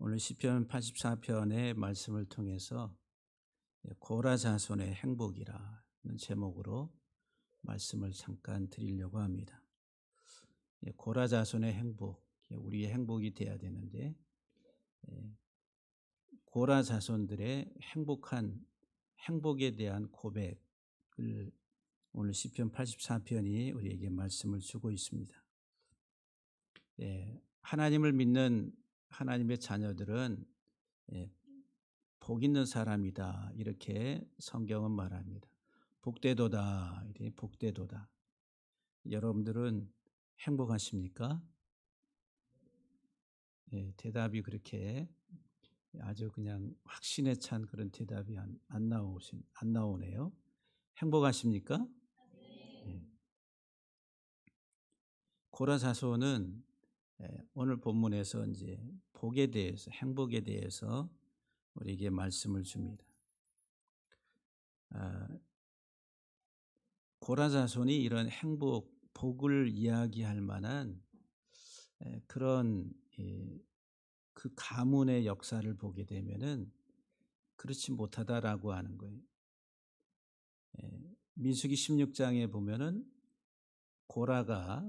오늘 시편 84편의 말씀을 통해서 고라 자손의 행복이라는 제목으로 말씀을 잠깐 드리려고 합니다. 고라 자손의 행복, 우리의 행복이 돼야 되는데 고라 자손들의 행복에 대한 고백을 오늘 시편 84편이 우리에게 말씀을 주고 있습니다. 하나님을 믿는 하나님의 자녀들은 복 있는 사람이다, 이렇게 성경은 말합니다. 복되도다, 이렇게 복되도다. 여러분들은 행복하십니까? 대답이 그렇게 아주 그냥 확신에 찬 그런 대답이 안 나오네요. 행복하십니까? 고라 자손은 오늘 본문에서 이제 복에 대해서, 행복에 대해서 우리에게 말씀을 줍니다. 고라 자손이 이런 복을 이야기할 만한 그런 그 가문의 역사를 보게 되면은 그렇지 못하다라고 하는 거예요. 민수기 16장에 보면은 고라가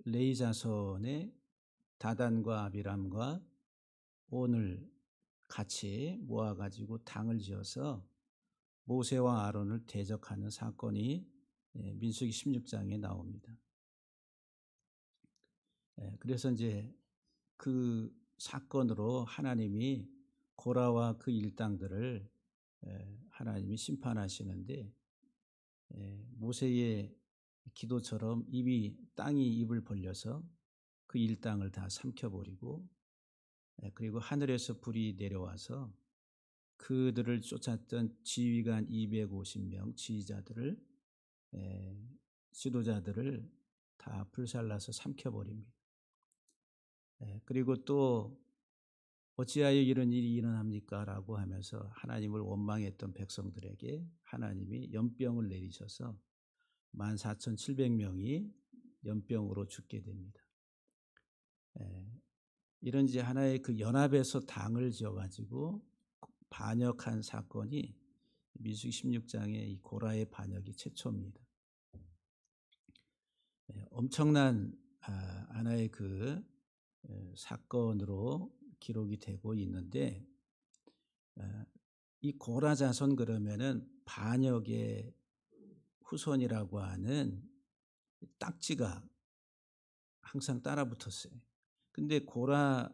레위 자손의 다단과 아비람과 온을 같이 모아가지고 당을 지어서 모세와 아론을 대적하는 사건이 민수기 16장에 나옵니다. 그래서 이제 그 사건으로 하나님이 고라와 그 일당들을 하나님이 심판하시는데, 모세의 기도처럼 땅이 입을 벌려서 그 일당을 다 삼켜버리고, 그리고 하늘에서 불이 내려와서 그들을 쫓았던 지휘관 250명 지도자들을 다 불살라서 삼켜버립니다. 그리고 또 어찌하여 이런 일이 일어납니까? 라고 하면서 하나님을 원망했던 백성들에게 하나님이 연병을 내리셔서 14,700명이 연병으로 죽게 됩니다. 이런 이제 하나의 그 연합에서 당을 지어가지고 반역한 사건이 민수기 16장의 이 고라의 반역이 최초입니다. 엄청난 하나의 그 사건으로 기록이 되고 있는데, 이 고라 자손 그러면은 반역의 후손이라고 하는 딱지가 항상 따라 붙었어요. 근데 고라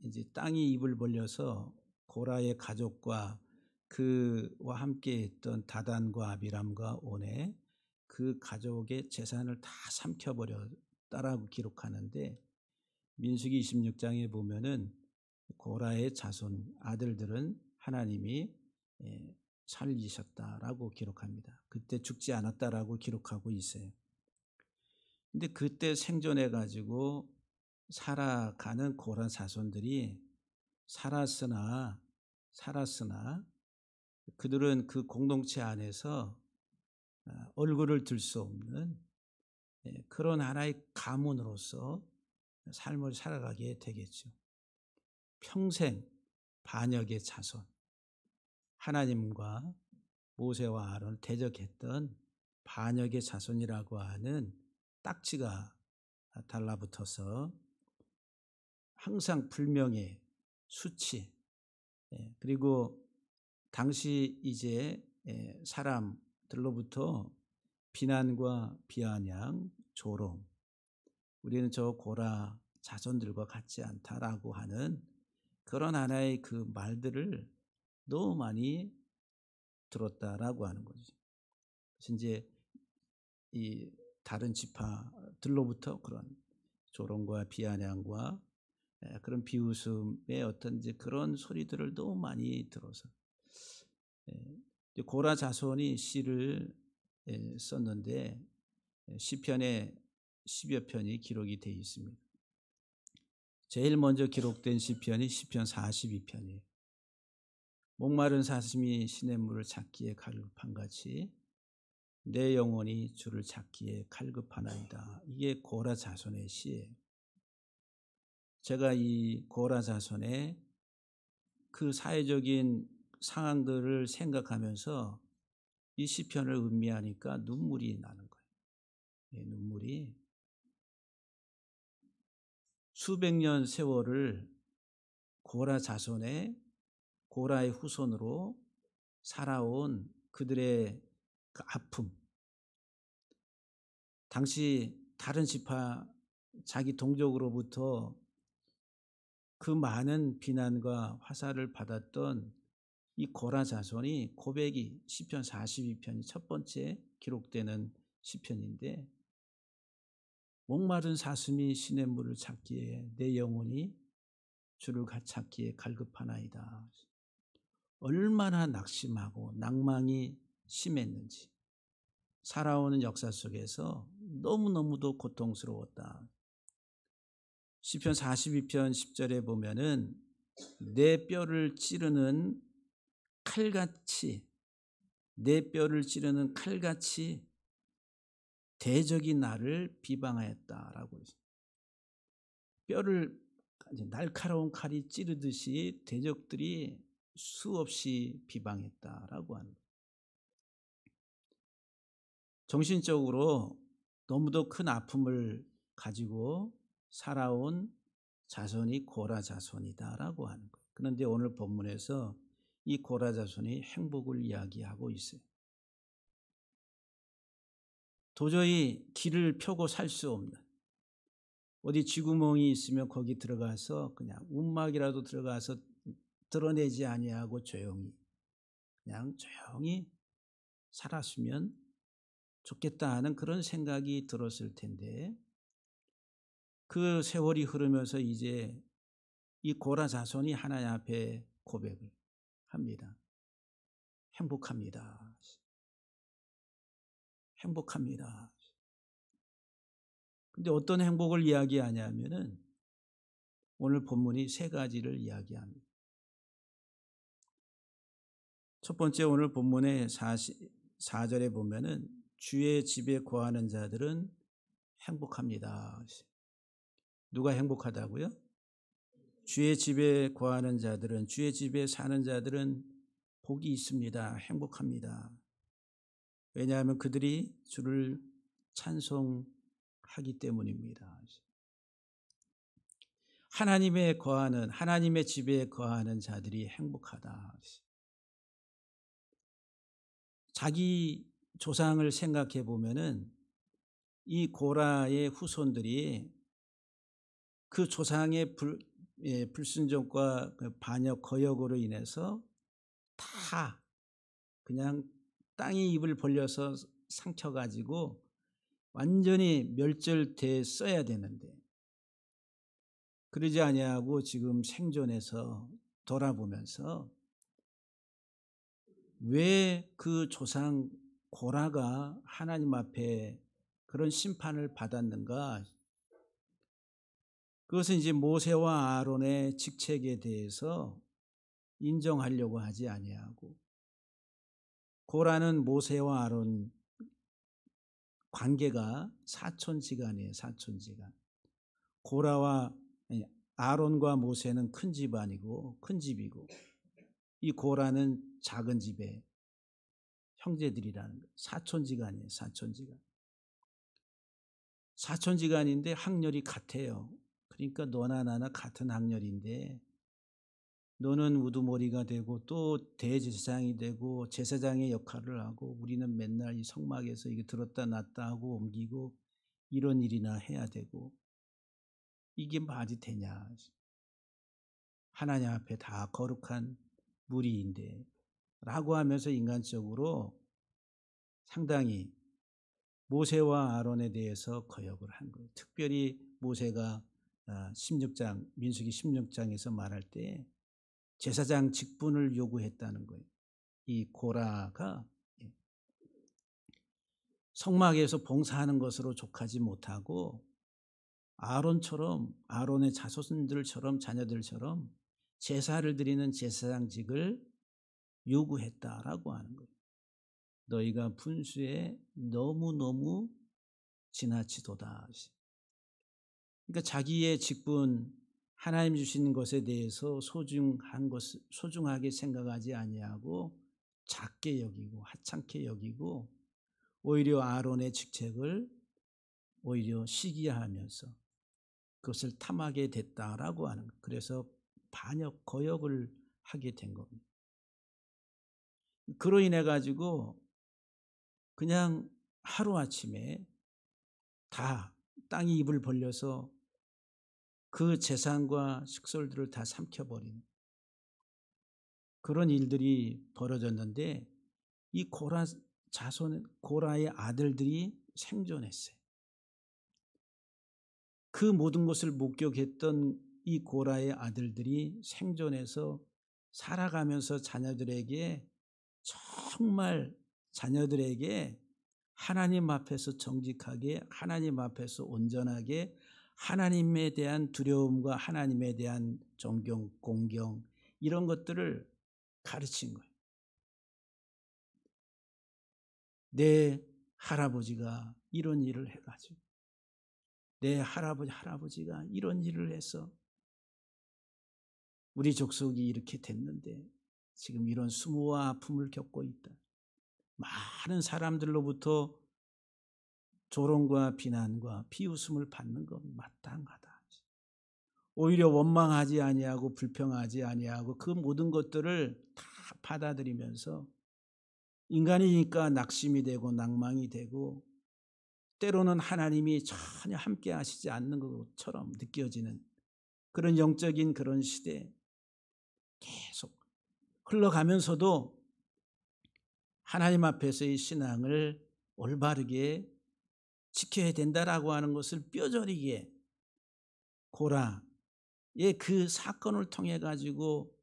이제 땅이 입을 벌려서 고라의 가족과 그와 함께 했던 다단과 아비람과 온의 그 가족의 재산을 다 삼켜버렸다라고 기록하는데, 민수기 26장에 보면은 고라의 자손 아들들은 하나님이 살리셨다라고 기록합니다. 그때 죽지 않았다라고 기록하고 있어요. 근데 그때 생존해 가지고 살아가는 고라 자손들이 살았으나 그들은 그 공동체 안에서 얼굴을 들 수 없는 그런 하나의 가문으로서 삶을 살아가게 되겠죠. 평생 반역의 자손, 하나님과 모세와 아론을 대적했던 반역의 자손이라고 하는 딱지가 달라붙어서 항상 불명예, 수치, 그리고 당시 이제 사람들로부터 비난과 비아냥, 조롱, 우리는 저 고라 자손들과 같지 않다라고 하는 그런 하나의 그 말들을 너무 많이 들었다라고 하는 거죠. 그래서 이제 이 다른 지파들로부터 그런 조롱과 비아냥과 그런 비웃음의 어떤 이제 그런 소리들을 너무 많이 들어서 고라 자손이 시를 썼는데 시편에 10여 편이 기록이 되어 있습니다. 제일 먼저 기록된 시편이 시편 42편이에요. 목마른 사슴이 시냇물을 찾기에 갈급한같이 내 영혼이 주를 찾기에 갈급하나이다. 이게 고라 자손의 시예요. 제가 이 고라 자손의 그 사회적인 상황들을 생각하면서 이 시편을 음미하니까 눈물이 나는 거예요. 예, 눈물이 수백 년 세월을 고라 자손의 고라의 후손으로 살아온 그들의 그 아픔, 당시 다른 지파 자기 동족으로부터 그 많은 비난과 화살을 받았던 이 고라 자손이 고백이 시편 42편이 첫 번째 기록되는 시편인데, 목마른 사슴이 시냇물을 찾기에 내 영혼이 주를 찾기에 갈급하나이다. 얼마나 낙심하고 낭망이 심했는지, 살아오는 역사 속에서 너무너무도 고통스러웠다. 시편 42편 10절에 보면은 내 뼈를 찌르는 칼같이, 내 뼈를 찌르는 칼같이 대적이 나를 비방하였다라고 했어요. 뼈를 날카로운 칼이 찌르듯이 대적들이 수없이 비방했다라고 하는 거예요. 정신적으로 너무도 큰 아픔을 가지고 살아온 자손이 고라 자손이다라고 하는 거예요. 그런데 오늘 본문에서 이 고라 자손이 행복을 이야기하고 있어요. 도저히 길을 펴고 살 수 없는, 어디 쥐구멍이 있으면 거기 들어가서 그냥 움막이라도 들어가서 드러내지 아니하고 조용히, 그냥 조용히 살았으면 좋겠다 하는 그런 생각이 들었을 텐데, 그 세월이 흐르면서 이제 이 고라 자손이 하나님 앞에 고백을 합니다. 행복합니다. 행복합니다. 근데 어떤 행복을 이야기하냐면은 오늘 본문이 세 가지를 이야기합니다. 첫 번째, 오늘 본문의 4절에 보면은 주의 집에 거하는 자들은 행복합니다. 누가 행복하다고요? 주의 집에 거하는 자들은, 주의 집에 사는 자들은 복이 있습니다. 행복합니다. 왜냐하면 그들이 주를 찬송하기 때문입니다. 하나님의 집에 거하는 자들이 행복하다. 자기 조상을 생각해 보면은 이 고라의 후손들이 그 조상의 불순종과 반역 거역으로 인해서 다 그냥 땅이 입을 벌려서 삼켜가지고 완전히 멸절됐어야 되는데, 그러지 아니하고 지금 생존해서 돌아보면서 왜 그 조상 고라가 하나님 앞에 그런 심판을 받았는가? 그것은 이제 모세와 아론의 직책에 대해서 인정하려고 하지 아니하고, 고라는 모세와 아론 관계가 사촌지간이에요. 사촌지간. 아론과 모세는 큰 집안이고 큰 집이고, 이 고라는 작은 집의 형제들이라는 거예요. 사촌지간이에요. 사촌지간인데 학렬이 같아요. 그러니까 너나 나나 같은 학렬인데, 너는 우두머리가 되고 또 대제사장이 되고 제사장의 역할을 하고, 우리는 맨날 이 성막에서 이게 들었다 놨다 하고 옮기고 이런 일이나 해야 되고, 이게 말이 되냐? 하나님 앞에 다 거룩한 무리인데 라고 하면서 인간적으로 상당히 모세와 아론에 대해서 거역을 한 거예요. 특별히 모세가 민수기 16장에서 말할 때 제사장 직분을 요구했다는 거예요. 이 고라가 성막에서 봉사하는 것으로 족하지 못하고 아론의 자녀들처럼 제사를 드리는 제사장직을 요구했다라고 하는 거예요. 너희가 분수에 너무너무 지나치도다. 그러니까 자기의 직분, 하나님 주신 것에 대해서 소중하게 생각하지 아니하고 작게 여기고 하찮게 여기고 오히려 아론의 직책을 오히려 시기하면서 그것을 탐하게 됐다라고 하는 거예요. 그래서 반역 거역을 하게 된 겁니다. 그로 인해 가지고 그냥 하루아침에 다 땅이 입을 벌려서 그 재산과 식솔들을 다 삼켜버린 그런 일들이 벌어졌는데 이 고라의 아들들이 생존했어요. 그 모든 것을 목격했던 이 고라의 아들들이 생존해서 살아가면서 자녀들에게 하나님 앞에서 정직하게, 하나님 앞에서 온전하게, 하나님에 대한 두려움과 하나님에 대한 존경, 공경 이런 것들을 가르친 거예요. 내 할아버지가 이런 일을 해가지고 내 할아버지가 이런 일을 해서 우리 족속이 이렇게 됐는데 지금 이런 수모와 아픔을 겪고 있다. 많은 사람들로부터 조롱과 비난과 비웃음을 받는 건 마땅하다. 오히려 원망하지 아니하고 불평하지 아니하고 그 모든 것들을 다 받아들이면서 인간이니까 낙심이 되고 낭망이 되고 때로는 하나님이 전혀 함께 하시지 않는 것처럼 느껴지는 그런 영적인 그런 시대에 계속 흘러가면서도 하나님 앞에서의 신앙을 올바르게 지켜야 된다라고 하는 것을 뼈저리게 고라의 그 사건을 통해 가지고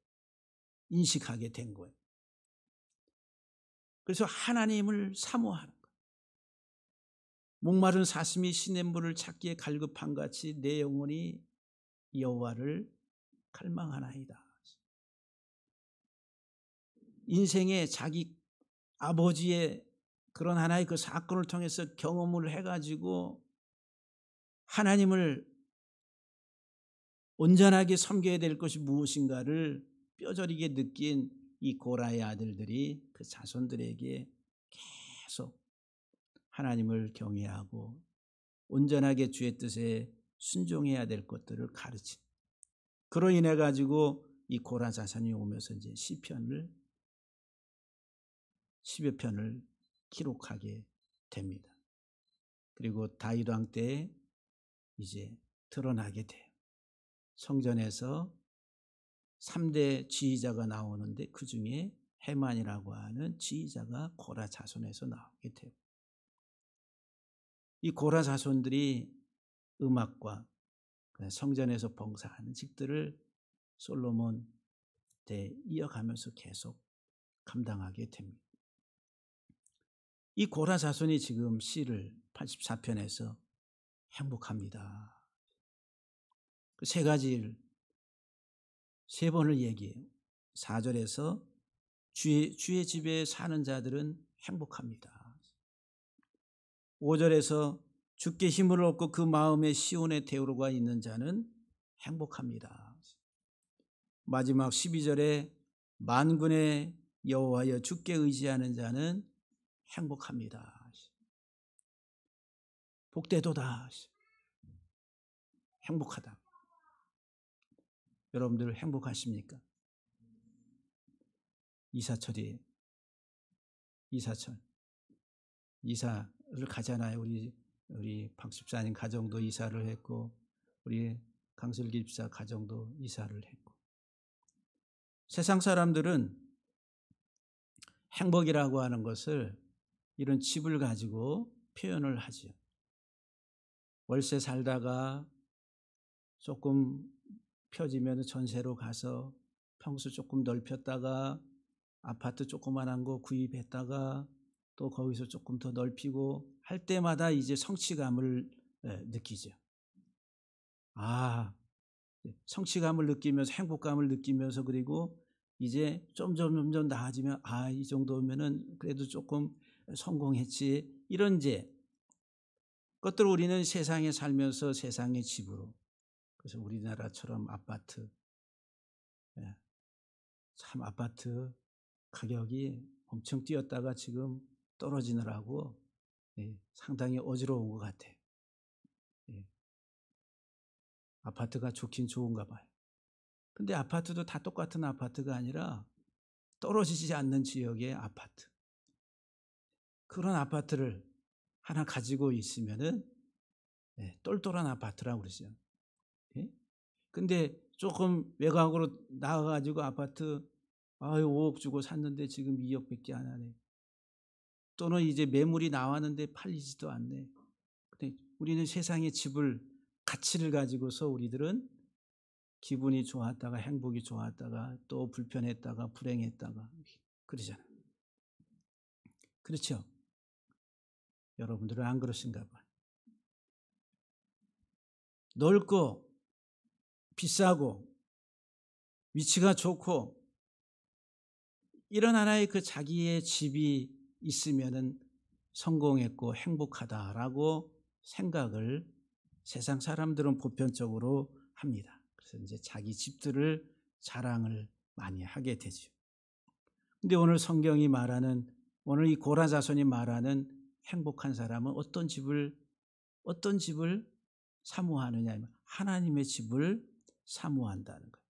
인식하게 된 거예요. 그래서 하나님을 사모하는 거예요. 목마른 사슴이 시냇물을 찾기에 갈급한 같이 내 영혼이 여호와를 갈망하나이다. 인생에 자기 아버지의 그런 하나의 그 사건을 통해서 경험을 해가지고 하나님을 온전하게 섬겨야 될 것이 무엇인가를 뼈저리게 느낀 이 고라의 아들들이 그 자손들에게 계속 하나님을 경외하고 온전하게 주의 뜻에 순종해야 될 것들을 가르친. 그로 인해 가지고 이 고라 자손이 오면서 이제 10여 편을 기록하게 됩니다. 그리고 다윗 왕 때 이제 드러나게 돼요. 성전에서 3대 지휘자가 나오는데 그 중에 헤만이라고 하는 지휘자가 고라 자손에서 나오게 돼요. 이 고라 자손들이 음악과 성전에서 봉사하는 직들을 솔로몬 때 이어가면서 계속 감당하게 됩니다. 이 고라 자손이 지금 시를 84편에서 행복합니다. 그 세 가지를 세 번을 얘기해요. 4절에서 주의 집에 사는 자들은 행복합니다. 5절에서 주께 힘을 얻고 그 마음에 시온의 대우가 있는 자는 행복합니다. 마지막 12절에 만군의 여호와여 주께 의지하는 자는 행복합니다. 복되도다. 행복하다. 여러분들 행복하십니까? 이사철 이사를 가잖아요. 우리 박 집사님 가정도 이사를 했고 우리 강슬기 집사 가정도 이사를 했고 세상 사람들은 행복이라고 하는 것을 이런 집을 가지고 표현을 하죠. 월세 살다가 조금 펴지면 전세로 가서 평수 조금 넓혔다가 아파트 조그만한 거 구입했다가 또 거기서 조금 더 넓히고 할 때마다 이제 성취감을 느끼죠. 성취감을 느끼면서 행복감을 느끼면서 그리고 이제 점점 나아지면 이 정도면은 그래도 조금 성공했지 이런 이제 것들을 우리는 세상에 살면서 세상의 집으로 그래서 우리나라처럼 아파트, 예, 참 아파트 가격이 엄청 뛰었다가 지금 떨어지느라고 상당히 어지러운 것 같아요. 예, 아파트가 좋긴 좋은가 봐요. 근데 아파트도 다 똑같은 아파트가 아니라 떨어지지 않는 지역의 아파트. 그런 아파트를 하나 가지고 있으면은 똘똘한 아파트라고 그러죠. 예? 근데 조금 외곽으로 나가가지고 아파트 5억 주고 샀는데 지금 2억밖에 안 하네. 또는 이제 매물이 나왔는데 팔리지도 않네. 근데 우리는 세상의 집을 가치를 가지고서 우리들은 기분이 좋았다가 행복이 좋았다가 또 불편했다가 불행했다가 그러잖아요. 그렇죠? 여러분들은 안 그러신가 봐요. 넓고 비싸고 위치가 좋고 이런 하나의 그 자기의 집이 있으면은 성공했고 행복하다라고 생각을 세상 사람들은 보편적으로 합니다. 그래서 이제 자기 집들을 자랑을 많이 하게 되죠. 근데 오늘 성경이 말하는, 오늘 이 고라자손이 말하는 행복한 사람은 어떤 집을 사모하느냐, 하나님의 집을 사모한다는 거예요.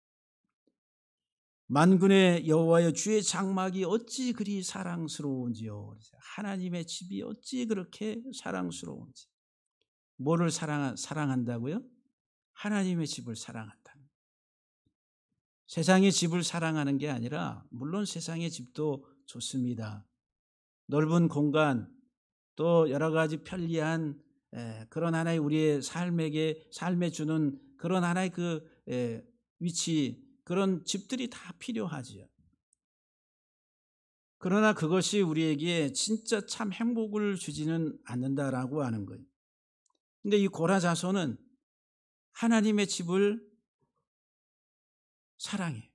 만군의 여호와여 주의 장막이 어찌 그리 사랑스러운지요. 하나님의 집이 어찌 그렇게 사랑스러운지. 뭐를 사랑한다고요? 하나님의 집을 사랑한다. 세상의 집을 사랑하는 게 아니라, 물론 세상의 집도 좋습니다. 넓은 공간, 또 여러 가지 편리한 그런 하나의 우리의 삶에 주는 그런 하나의 그 위치, 그런 집들이 다 필요하지요. 그러나 그것이 우리에게 진짜 참 행복을 주지는 않는다라고 하는 거예요. 근데 이 고라자손은 하나님의 집을 사랑해.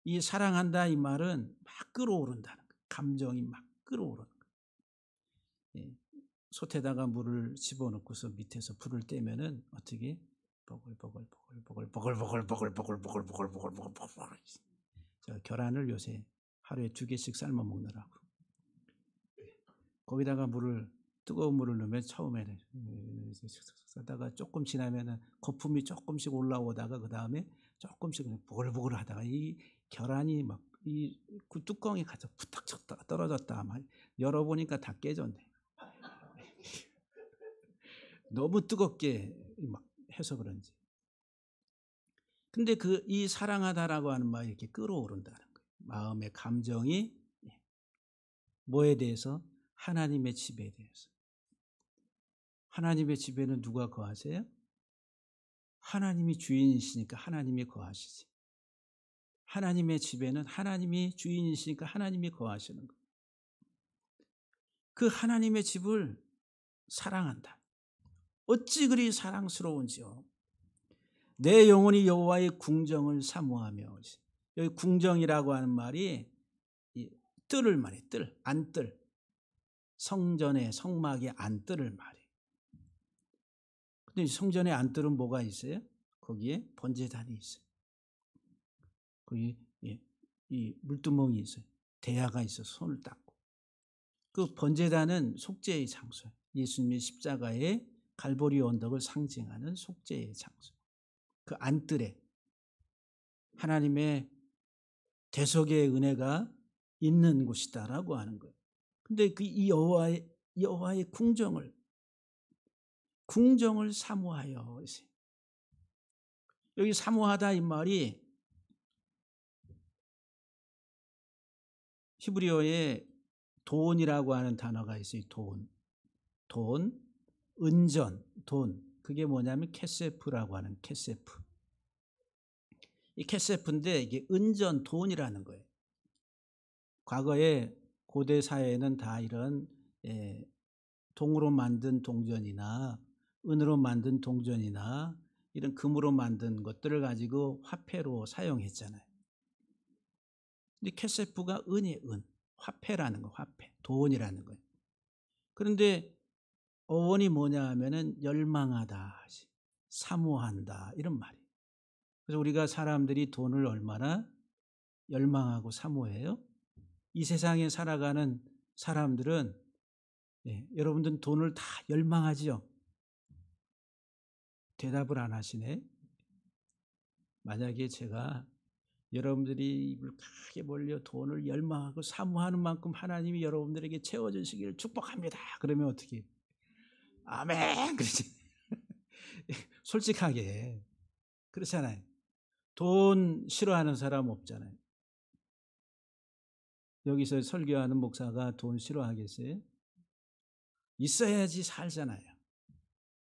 이 사랑한다 이 말은 막 끌어오른다는 거예요. 감정이 막 끌어오르는 거예요. 솥에다가 물을 집어넣고서 밑에서 불을 떼면은 어떻게 보글보글보글보글보글보글보글보글보글보글보글보글. 저 계란을 요새 하루에 2개씩 삶아 먹느라고 거기다가 뜨거운 물을 넣으면 처음에는 쓰다가 조금 지나면은 거품이 조금씩 올라오다가 그 다음에 조금씩 보글보글 하다가 이 계란이 막 이 그 뚜껑이 가서 부탁 쳤다가 떨어졌다가 막 열어보니까 다 깨졌네. 너무 뜨겁게 막 해서 그런지. 근데 이 사랑하다라고 하는 말이 이렇게 끌어오른다는 거예요. 마음의 감정이 뭐에 대해서? 하나님의 집에 대해서. 하나님의 집에는 누가 거하세요? 하나님이 주인이시니까 하나님이 거하시지. 하나님의 집에는 하나님이 주인이시니까 하나님이 거하시는 거예요. 그 하나님의 집을 사랑한다. 어찌 그리 사랑스러운지요. 내 영혼이 여호와의 궁정을 사모하며. 여기 궁정이라고 하는 말이 뜰을 말해. 안뜰. 성전의 성막의 안뜰을 말해. 근데 성전의 안뜰은 뭐가 있어요? 거기에 번제단이 있어요. 거기 이 물두멍이 있어요. 대야가 있어 손을 닦고. 그 번제단은 속죄의 장소예요. 예수님의 십자가의 갈보리 언덕을 상징하는 속죄의 장소. 그 안뜰에 하나님의 대속의 은혜가 있는 곳이다라고 하는 거예요. 근데 이 여호와의 궁정을 사모하여. 여기 사모하다 이 말이 히브리어에 돈이라고 하는 단어가 있어요. 돈, 은전, 돈. 그게 뭐냐면 케세프라고 하는 케세프. 이 케세프인데 이게 은전, 돈이라는 거예요. 과거에 고대 사회에는 다 이런 동으로 만든 동전이나 은으로 만든 동전이나 이런 금으로 만든 것들을 가지고 화폐로 사용했잖아요. 근데 케세프가 은, 화폐라는 거, 화폐, 돈이라는 거예요. 그런데 어원이 뭐냐 하면은 열망하다. 사모한다. 이런 말이에요. 그래서 우리가 사람들이 돈을 얼마나 열망하고 사모해요? 이 세상에 살아가는 사람들은 여러분들은 돈을 다 열망하지요? 대답을 안 하시네. 만약에 제가 여러분들이 입을 크게 벌려 돈을 열망하고 사모하는 만큼 하나님이 여러분들에게 채워주시기를 축복합니다. 그러면 어떻게 해요? 아멘. 그러지. 솔직하게. 그렇잖아요. 돈 싫어하는 사람 없잖아요. 여기서 설교하는 목사가 돈 싫어하겠어요? 있어야지 살잖아요.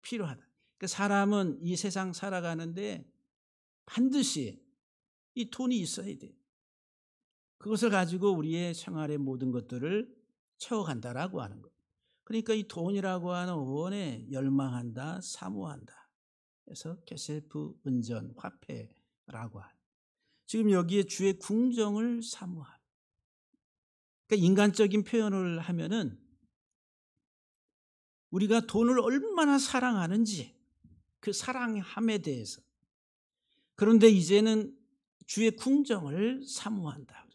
필요하다. 그러니까 사람은 이 세상 살아가는데 반드시 이 돈이 있어야 돼요. 그것을 가지고 우리의 생활의 모든 것들을 채워간다라고 하는 거예요. 그러니까 이 돈이라고 하는 원에 열망한다, 사모한다. 그래서 케세프, 은전, 화폐라고 하는. 지금 여기에 주의 궁정을 사모함. 그러니까 인간적인 표현을 하면은 우리가 돈을 얼마나 사랑하는지 그 사랑함에 대해서. 그런데 이제는 주의 궁정을 사모한다.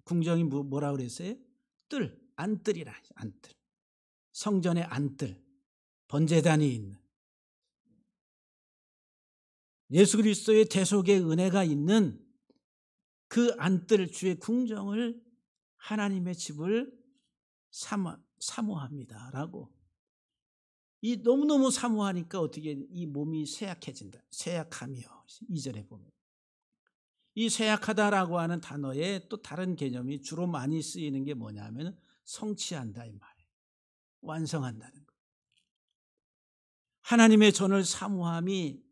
궁정이 뭐라 그랬어요? 뜰, 안뜰이라. 안뜰. 성전의 안뜰, 번제단이 있는 예수 그리스도의 대속의 은혜가 있는 그 안뜰, 주의 궁정을, 하나님의 집을 사모합니다라고. 이 너무너무 사모하니까 어떻게 이 몸이 쇠약해진다. 쇠약하며 2절에 보면 이 쇠약하다라고 하는 단어에 또 다른 개념이 주로 많이 쓰이는 게 뭐냐면 성취한다 이 말이에요. 완성한다는 거. 하나님의 전을 사모함이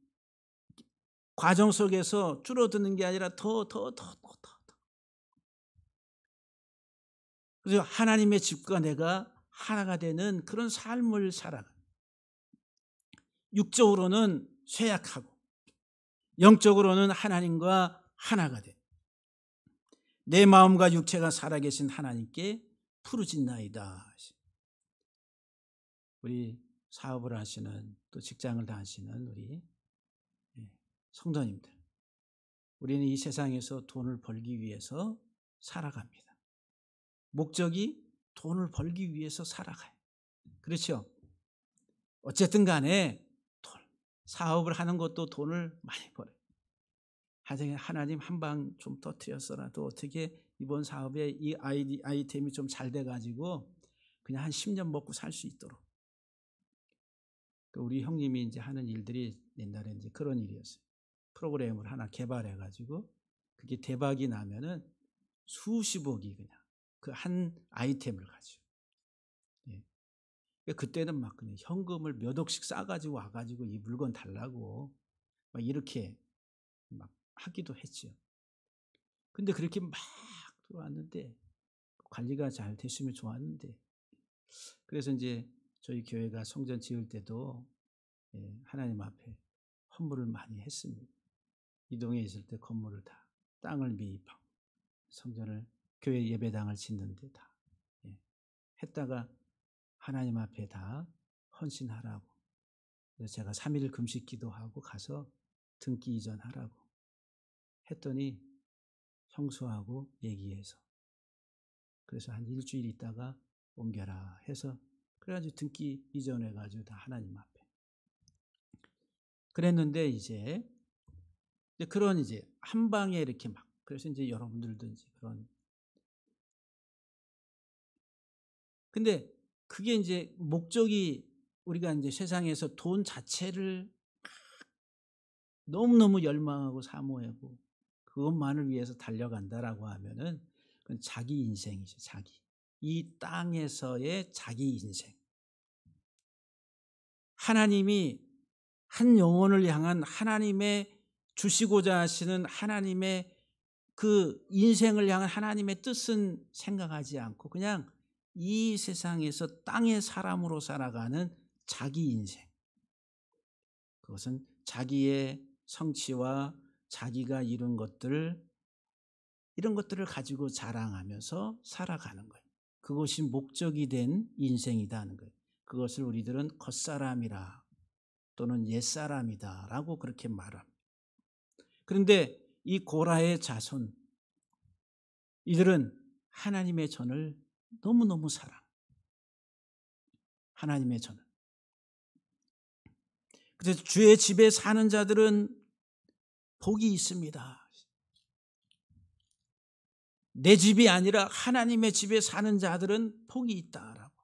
과정 속에서 줄어드는 게 아니라 더. 그래서 하나님의 집과 내가 하나가 되는 그런 삶을 살아가. 육적으로는 쇠약하고 영적으로는 하나님과 하나가 돼. 내 마음과 육체가 살아계신 하나님께 부르짖나이다. 우리 사업을 하시는 또 직장을 다하시는 우리 성도님들, 우리는 이 세상에서 돈을 벌기 위해서 살아갑니다. 목적이 돈을 벌기 위해서 살아가요. 그렇죠? 어쨌든 간에 사업을 하는 것도 돈을 많이 벌어요. 하나님 한 방 좀 터뜨렸어라도 어떻게 이번 사업에 이 아이템이 좀 잘 돼가지고 그냥 한 10년 먹고 살 수 있도록. 우리 형님이 이제 하는 일들이 옛날에 이제 그런 일이었어요. 프로그램을 하나 개발해가지고 그게 대박이 나면은 수십억이 그냥 그 한 아이템을 가지고. 그때는 막 그냥 현금을 몇 억씩 싸가지고 와가지고 이 물건 달라고 막 이렇게 막 하기도 했죠. 근데 그렇게 막 들어왔는데 관리가 잘 됐으면 좋았는데, 그래서 이제 저희 교회가 성전 지을 때도 하나님 앞에 헌물을 많이 했습니다. 이동에 있을 때 건물을 다 땅을 매입하고 성전을 교회 예배당을 짓는데 다 했다가 하나님 앞에 다 헌신하라고. 그래서 제가 3일 금식 기도하고 가서 등기 이전하라고 했더니 형수하고 얘기해서 그래서 한 일주일 있다가 옮겨라 해서 그래가지고 등기 이전해가지고 다 하나님 앞에 그랬는데 이제 그런 이제 한 방에 이렇게 막 그래서 이제 여러분들도 이제 그런 근데 그게 이제 목적이 우리가 이제 세상에서 돈 자체를 너무너무 열망하고 사모하고 그것만을 위해서 달려간다라고 하면은 그건 자기 인생이죠. 자기. 이 땅에서의 자기 인생. 하나님이 한 영혼을 향한 하나님의 주시고자 하시는 하나님의 그 인생을 향한 하나님의 뜻은 생각하지 않고 그냥 이 세상에서 땅의 사람으로 살아가는 자기 인생. 그것은 자기의 성취와 자기가 이룬 것들, 이런 것들을 가지고 자랑하면서 살아가는 거예요. 그것이 목적이 된 인생이다 하는 거예요. 그것을 우리들은 겉사람이라 또는 옛사람이다라고 그렇게 말합니다. 그런데 이 고라의 자손, 이들은 하나님의 전을 너무너무 사랑해요. 하나님의 전을. 그래서 주의 집에 사는 자들은 복이 있습니다. 내 집이 아니라 하나님의 집에 사는 자들은 복이 있다라고.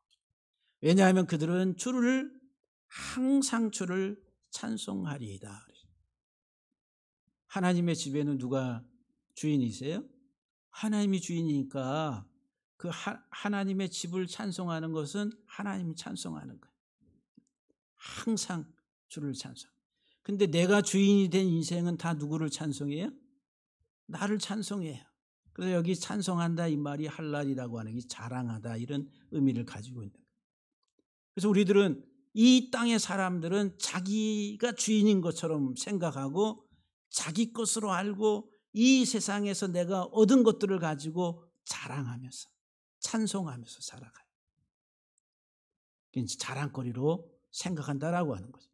왜냐하면 그들은 항상 주를 찬송하리이다. 하나님의 집에는 누가 주인이세요? 하나님이 주인이니까 그 하나님의 집을 찬송하는 것은 하나님이 찬송하는 거예요. 항상 주를 찬송. 근데 내가 주인이 된 인생은 다 누구를 찬송해요? 나를 찬송해요. 그래서 여기 찬송한다 이 말이 할랄이라고 하는 게 자랑하다 이런 의미를 가지고 있는 거예요. 그래서 우리들은 이 땅의 사람들은 자기가 주인인 것처럼 생각하고 자기 것으로 알고 이 세상에서 내가 얻은 것들을 가지고 자랑하면서 찬송하면서 살아가요. 그러니까 자랑거리로 생각한다라고 하는 거죠.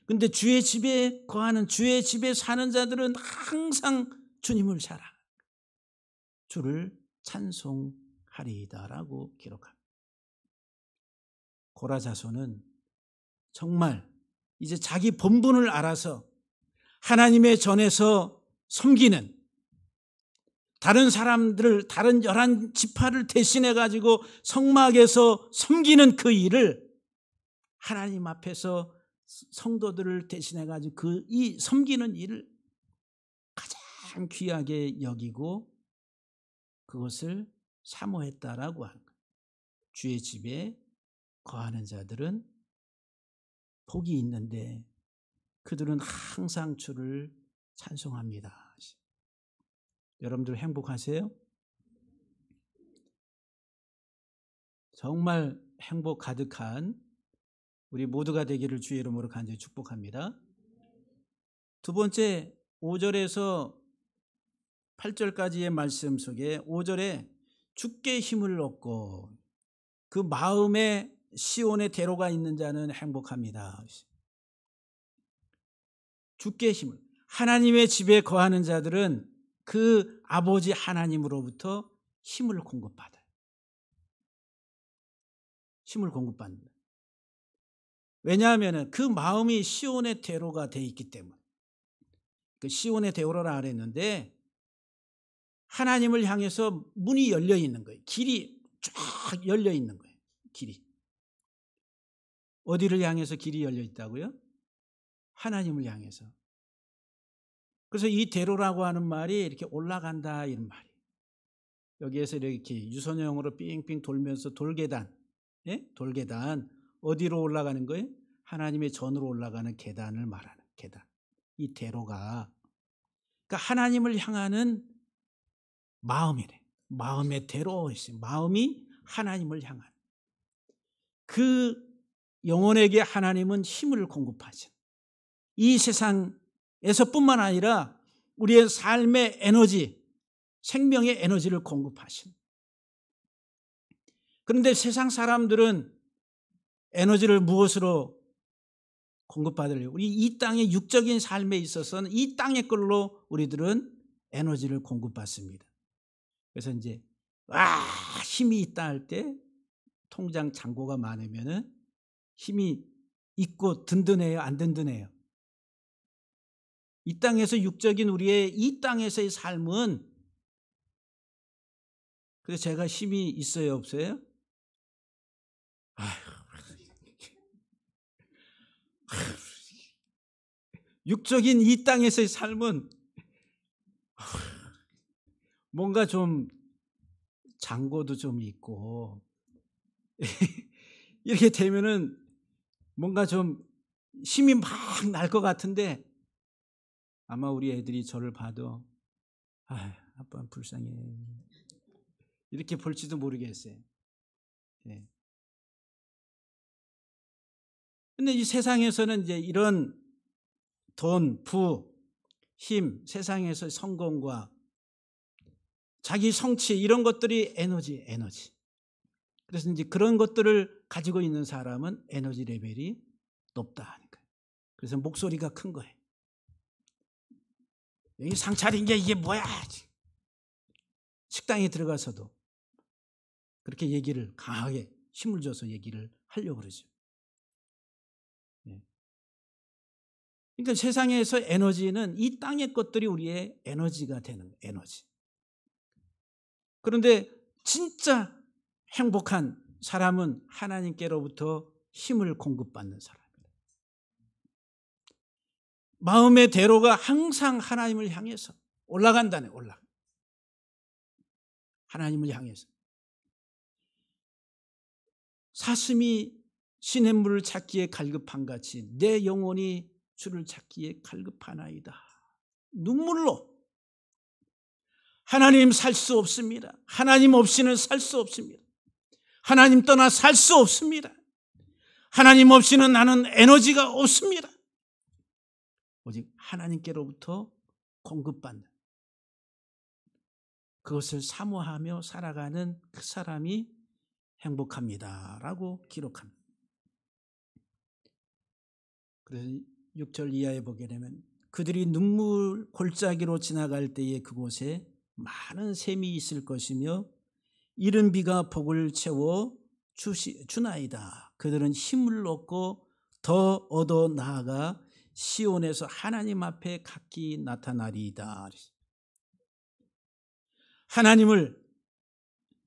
그런데 주의 집에 거하는 주의 집에 사는 자들은 항상 주님을 사랑해요. 주를 찬송하리이다라고 기록합니다. 고라 자손은 정말 이제 자기 본분을 알아서 하나님의 전에서 섬기는 다른 사람들을 다른 11지파를 대신해 가지고 성막에서 섬기는 그 일을 하나님 앞에서 성도들을 대신해 가지고 이 섬기는 일을 가장 귀하게 여기고 그것을 사모했다라고 하는 거예요. 주의 집에 거하는 자들은 복이 있는데 그들은 항상 주를 찬송합니다. 여러분들 행복하세요? 정말 행복 가득한 우리 모두가 되기를 주의 이름으로 간절히 축복합니다. 두 번째 5절에서 8절까지의 말씀 속에 5절에 주께 힘을 얻고 그 마음에 시온의 대로가 있는 자는 행복합니다. 주께 힘을. 하나님의 집에 거하는 자들은 그 아버지 하나님으로부터 힘을 공급받아요. 힘을 공급받는다. 왜냐하면 그 마음이 시온의 대로가 되어 있기 때문에. 그 시온의 대로라 그랬는데 하나님을 향해서 문이 열려 있는 거예요. 길이 쫙 열려 있는 거예요. 길이. 어디를 향해서 길이 열려 있다고요? 하나님을 향해서. 그래서 이 대로라고 하는 말이 이렇게 올라간다 이런 말이에요. 여기에서 이렇게 유선형으로 삥삥 돌면서 돌계단, 예? 돌계단 어디로 올라가는 거예요? 하나님의 전으로 올라가는 계단을 말하는 계단. 이 대로가 그러니까 하나님을 향하는 마음이래. 마음의 대로 있어요. 마음이 하나님을 향하는. 그 영혼에게 하나님은 힘을 공급하죠. 이 세상에서뿐만 아니라 우리의 삶의 에너지, 생명의 에너지를 공급하신. 그런데 세상 사람들은 에너지를 무엇으로 공급받으려고? 우리 이 땅의 육적인 삶에 있어서는 이 땅의 걸로 우리들은 에너지를 공급받습니다. 그래서 이제 힘이 있다 할 때 통장 잔고가 많으면은 힘이 있고 든든해요, 안 든든해요? 이 땅에서 육적인 우리의 이 땅에서의 삶은 그래서 제가 힘이 있어요, 없어요? 육적인 이 땅에서의 삶은 뭔가 좀 잔고도 좀 있고 이렇게 되면은 뭔가 좀 힘이 막 날 것 같은데 아마 우리 애들이 저를 봐도 아빠는 불쌍해 이렇게 볼지도 모르겠어요. 네. 근데 이 세상에서는 이제 이런 돈, 부, 힘, 세상에서 성공과 자기 성취 이런 것들이 에너지. 그래서 이제 그런 것들을 가지고 있는 사람은 에너지 레벨이 높다 하는 거예요. 그래서 목소리가 큰 거예요. 여기 상 차린 게 이게 뭐야? 식당에 들어가서도 그렇게 얘기를 강하게 힘을 줘서 얘기를 하려고 그러죠. 그러니까 세상에서 에너지는 이 땅의 것들이 우리의 에너지가 되는 거예요. 에너지. 그런데 진짜 행복한 사람은 하나님께로부터 힘을 공급받는 사람입니다. 마음의 대로가 항상 하나님을 향해서 올라간다네. 하나님을 향해서. 사슴이 시냇물을 찾기에 갈급한 같이 내 영혼이 주를 찾기에 갈급하나이다. 눈물로. 하나님 살 수 없습니다. 하나님 없이는 살 수 없습니다. 하나님 떠나 살 수 없습니다. 하나님 없이는 나는 에너지가 없습니다. 오직 하나님께로부터 공급받는 그것을 사모하며 살아가는 그 사람이 행복합니다 라고 기록합니다. 그래서 6절 이하에 보게 되면 그들이 눈물 골짜기로 지나갈 때에 그곳에 많은 샘이 있을 것이며 이른 비가 복을 채워 주나이다. 그들은 힘을 얻고 더 얻어 나아가 시온에서 하나님 앞에 각기 나타나리이다. 하나님을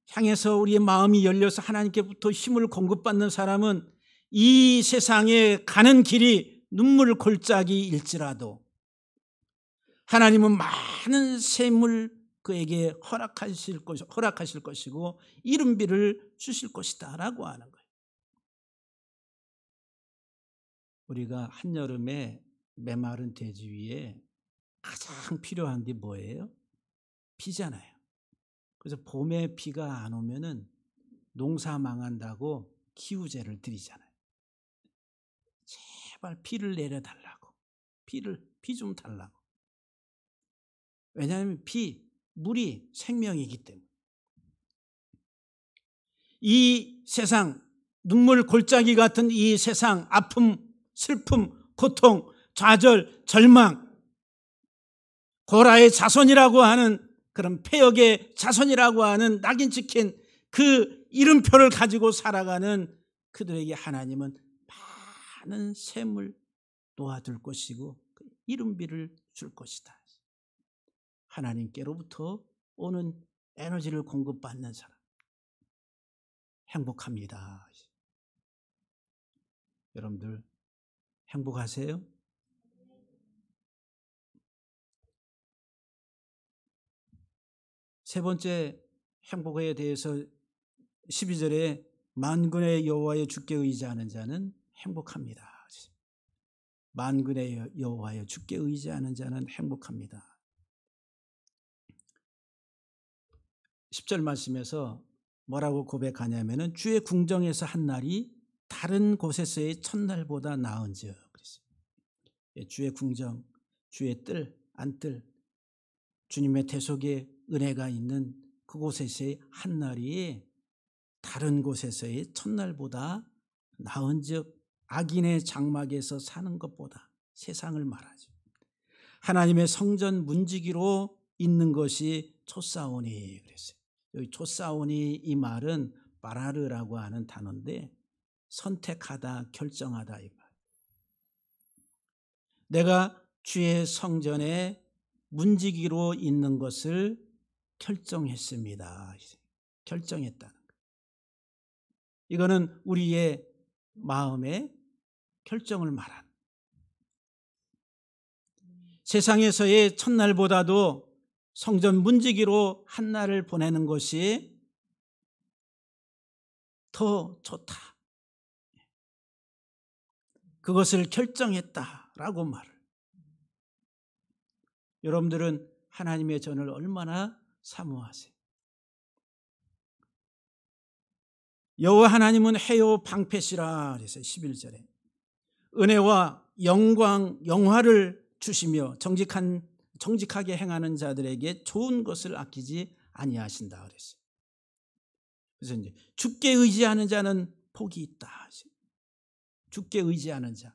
향해서 우리의 마음이 열려서 하나님께부터 힘을 공급받는 사람은 이 세상에 가는 길이 눈물 골짜기일지라도 하나님은 많은 샘을 그에게 허락하실 것이고 이른 비를 주실 것이다 라고 하는 거예요. 우리가 한여름에 메마른 대지 위에 가장 필요한 게 뭐예요? 비잖아요. 그래서 봄에 비가 안 오면은 농사 망한다고 기우제를 드리잖아요. 제발 비를 내려달라고. 비 좀 달라고. 왜냐하면 물이 생명이기 때문에. 이 세상, 눈물 골짜기 같은 이 세상, 아픔, 슬픔, 고통, 좌절, 절망, 고라의 자손이라고 하는 그런 폐역의 자손이라고 하는 낙인 찍힌 그 이름표를 가지고 살아가는 그들에게 하나님은 많은 샘을 놓아둘 것이고 이른비를 줄 것이다. 하나님께로부터 오는 에너지를 공급받는 사람 행복합니다. 여러분들 행복하세요? 세 번째 행복에 대해서 12절에 만군의 여호와여 주께 의지하는 자는 행복합니다. 만군의 여호와여 주께 의지하는 자는 행복합니다. 10절 말씀에서 뭐라고 고백하냐면은 주의 궁정에서 한 날이 다른 곳에서의 첫날보다 나은즉. 주의 궁정, 주의 뜰, 안뜰, 주님의 대속의 은혜가 있는 그곳에서의 한 날이 다른 곳에서의 첫날보다 나은즉 악인의 장막에서 사는 것보다 세상을 말하죠. 하나님의 성전 문지기로 있는 것이 촉사오니 그랬어요. 여기 촉사오니 이 말은 바라르라고 하는 단어인데 선택하다, 결정하다 이 말. 내가 주의 성전에 문지기로 있는 것을 결정했습니다. 결정했다는 것. 이거는 우리의 마음의 결정을 말하는. 세상에서의 첫날보다도 성전 문지기로 한 날을 보내는 것이 더 좋다. 그것을 결정했다라고 말을. 여러분들은 하나님의 전을 얼마나 사모하세요? 여호와 하나님은 해요 방패시라 그래서 11절에 은혜와 영광 영화를 주시며 정직하게 행하는 자들에게 좋은 것을 아끼지 아니하신다 그랬어요. 그래서 이제 주께 의지하는 자는 복이 있다. 주께 의지하는 자.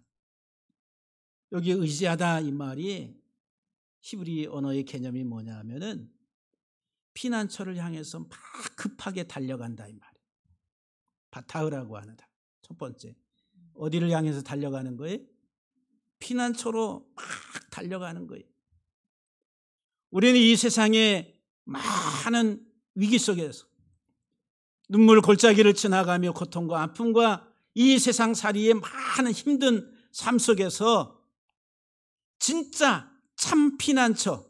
여기 의지하다 이 말이 히브리 언어의 개념이 뭐냐 하면은 피난처를 향해서 막 급하게 달려간다 이 말이에요. 바타흐라고 하는다. 첫 번째. 어디를 향해서 달려가는 거예요? 피난처로 막 달려가는 거예요. 우리는 이 세상에 많은 위기 속에서 눈물 골짜기를 지나가며 고통과 아픔과 이 세상살이의 많은 힘든 삶 속에서 진짜 참 피난처,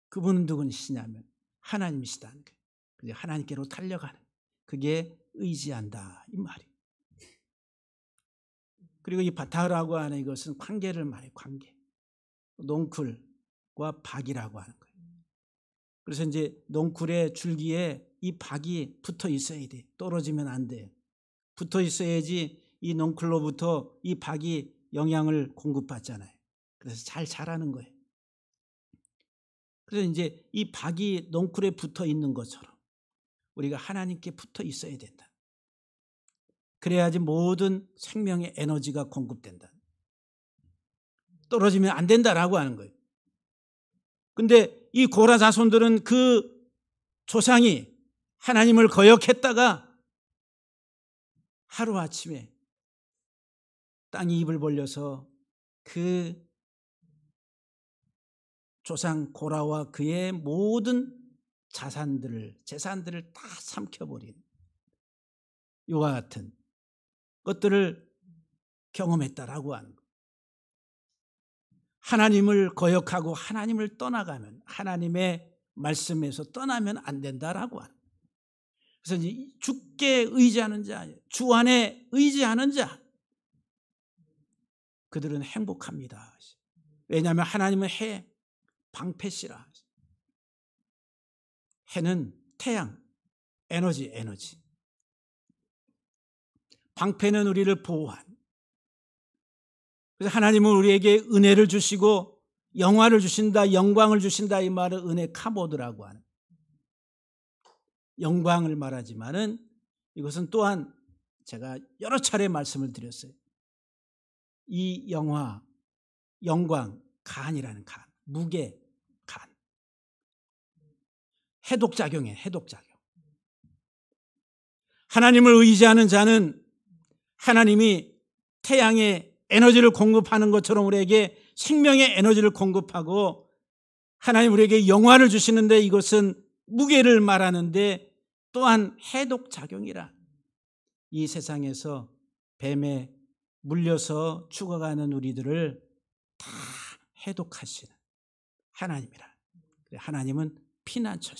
그분은 누구시냐면 하나님이시다는 거예요. 그게 하나님께로 달려가는, 그게 의지한다 이 말이에요. 그리고 이 바타흐라고 하는 이것은 관계를 말해요. 관계. 넝쿨과 박이라고 하는 거예요. 그래서 이제 넝쿨의 줄기에 이 박이 붙어 있어야 돼. 떨어지면 안 돼요. 붙어 있어야지 이 넝쿨로부터 이 박이 영양을 공급받잖아요. 그래서 잘 자라는 거예요. 그래서 이제 이 박이 넝쿨에 붙어 있는 것처럼 우리가 하나님께 붙어 있어야 된다. 그래야지 모든 생명의 에너지가 공급된다. 떨어지면 안 된다라고 하는 거예요. 근데 이 고라 자손들은 그 조상이 하나님을 거역했다가 하루아침에 땅이 입을 벌려서 그 조상 고라와 그의 모든 재산들을 다 삼켜버린 이와 같은 것들을 경험했다라고 하는 거예요. 하나님을 거역하고 하나님을 떠나가면, 하나님의 말씀에서 떠나면 안 된다라고 하는 거예요. 그래서 이제 주께 의지하는 자, 주 안에 의지하는 자, 그들은 행복합니다. 왜냐하면 하나님은 해 방패시라. 해는 태양, 에너지. 방패는 우리를 보호한. 그래서 하나님은 우리에게 은혜를 주시고 영화를 주신다, 영광을 주신다 이 말은 은혜 카보드라고 하는. 영광을 말하지만은 이것은 또한 제가 여러 차례 말씀을 드렸어요. 이 영광, 간이라는 간, 무게, 간. 해독작용이에요, 해독작용. 하나님을 의지하는 자는 하나님이 태양의 에너지를 공급하는 것처럼 우리에게 생명의 에너지를 공급하고 하나님 우리에게 영화를 주시는데 이것은 무게를 말하는데 또한 해독작용이라. 이 세상에서 뱀에 물려서 죽어가는 우리들을 다 해독하시는 하나님이라. 하나님은 피난처.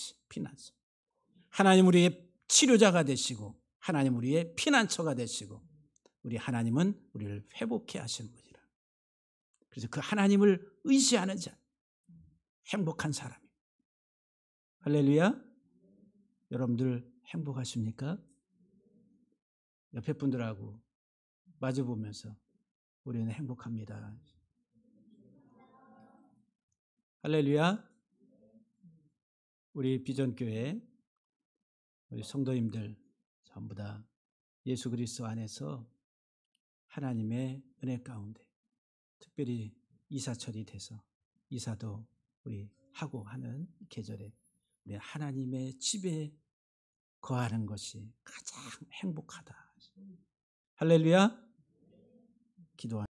하나님 우리의 치료자가 되시고 하나님 우리의 피난처가 되시고 우리 하나님은 우리를 회복해 하시는 분이라. 그래서 그 하나님을 의지하는 자, 행복한 사람입니다. 할렐루야. 여러분들 행복하십니까? 옆에 분들하고 마주보면서 우리는 행복합니다. 할렐루야. 우리 비전교회 우리 성도님들 전부 다 예수 그리스도 안에서 하나님의 은혜 가운데 특별히 이사철이 돼서 이사도 우리 하고 하는 계절에 우리 하나님의 집에 거하는 것이 가장 행복하다. 할렐루야. 기도합니다.